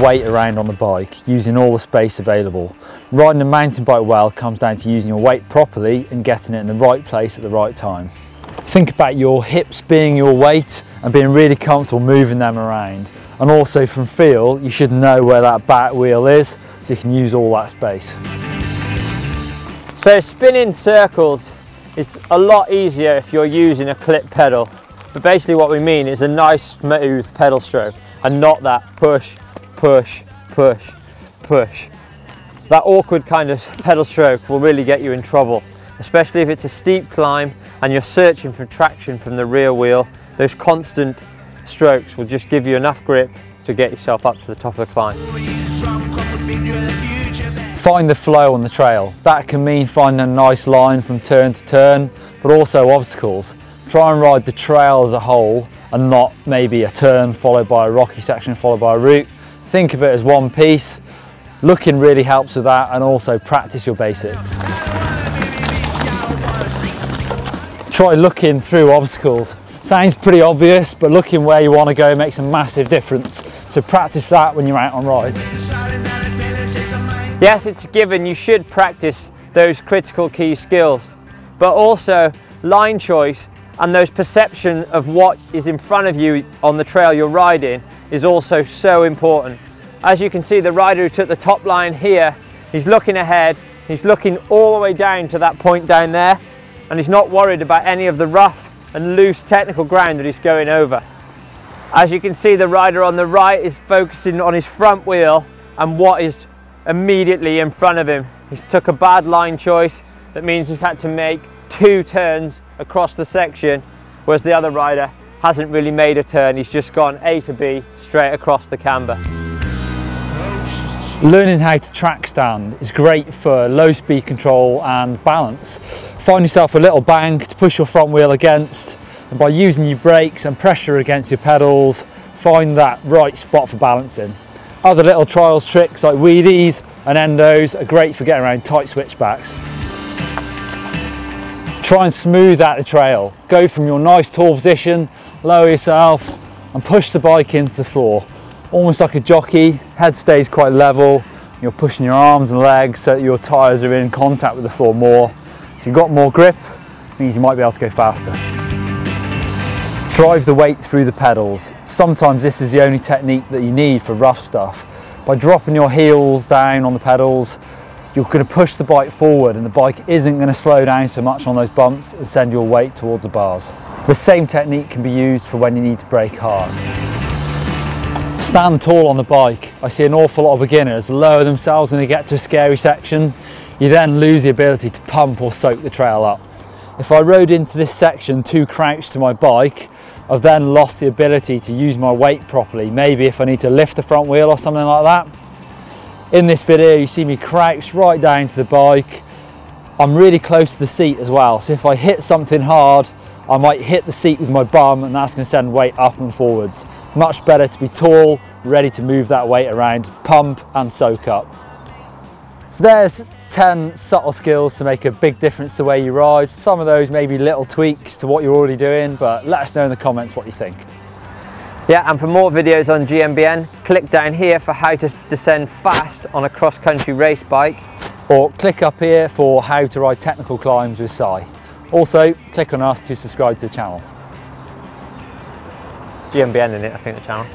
weight around on the bike using all the space available. Riding a mountain bike well comes down to using your weight properly and getting it in the right place at the right time. Think about your hips being your weight and being really comfortable moving them around. And also from feel, you should know where that back wheel is so you can use all that space. So spinning circles is a lot easier if you're using a clip pedal. But basically what we mean is a nice smooth pedal stroke and not that push, push, push, push. That awkward kind of pedal stroke will really get you in trouble, especially if it's a steep climb and you're searching for traction from the rear wheel. Those constant strokes will just give you enough grip to get yourself up to the top of the climb. Find the flow on the trail. That can mean finding a nice line from turn to turn, but also obstacles. Try and ride the trail as a whole and not maybe a turn followed by a rocky section followed by a route. Think of it as one piece. Looking really helps with that, and also practice your basics. Try looking through obstacles. Sounds pretty obvious, but looking where you want to go makes a massive difference. So practice that when you're out on rides. Yes, it's a given, you should practice those critical key skills, but also line choice and those perception of what is in front of you on the trail you're riding is also so important. As you can see, the rider who took the top line here, he's looking ahead, he's looking all the way down to that point down there, and he's not worried about any of the rough and loose technical ground that he's going over. As you can see, the rider on the right is focusing on his front wheel and what is immediately in front of him. He's took a bad line choice that means he's had to make 2 turns across the section, whereas the other rider hasn't really made a turn. He's just gone A to B straight across the camber. Learning how to track stand is great for low speed control and balance. Find yourself a little bank to push your front wheel against, and by using your brakes and pressure against your pedals, find that right spot for balancing. Other little trials tricks like wheelies and endos are great for getting around tight switchbacks. Try and smooth out the trail. Go from your nice tall position, lower yourself and push the bike into the floor. Almost like a jockey, head stays quite level, you're pushing your arms and legs so that your tyres are in contact with the floor more. So you've got more grip, means you might be able to go faster. Drive the weight through the pedals. Sometimes this is the only technique that you need for rough stuff. By dropping your heels down on the pedals, you're going to push the bike forward and the bike isn't going to slow down so much on those bumps and send your weight towards the bars. The same technique can be used for when you need to brake hard. Stand tall on the bike. I see an awful lot of beginners lower themselves when they get to a scary section. You then lose the ability to pump or soak the trail up. If I rode into this section too crouched to my bike, I've then lost the ability to use my weight properly. Maybe if I need to lift the front wheel or something like that. In this video you see me crouched right down to the bike. I'm really close to the seat as well, so if I hit something hard I might hit the seat with my bum and that's going to send weight up and forwards. Much better to be tall, ready to move that weight around, pump and soak up. So there's 10 subtle skills to make a big difference to the way you ride. Some of those may be little tweaks to what you're already doing, but let us know in the comments what you think. Yeah, and for more videos on GMBN, click down here for how to descend fast on a cross-country race bike. Or click up here for how to ride technical climbs with Si. Also, click on us to subscribe to the channel. GMBN in it, I think, the channel.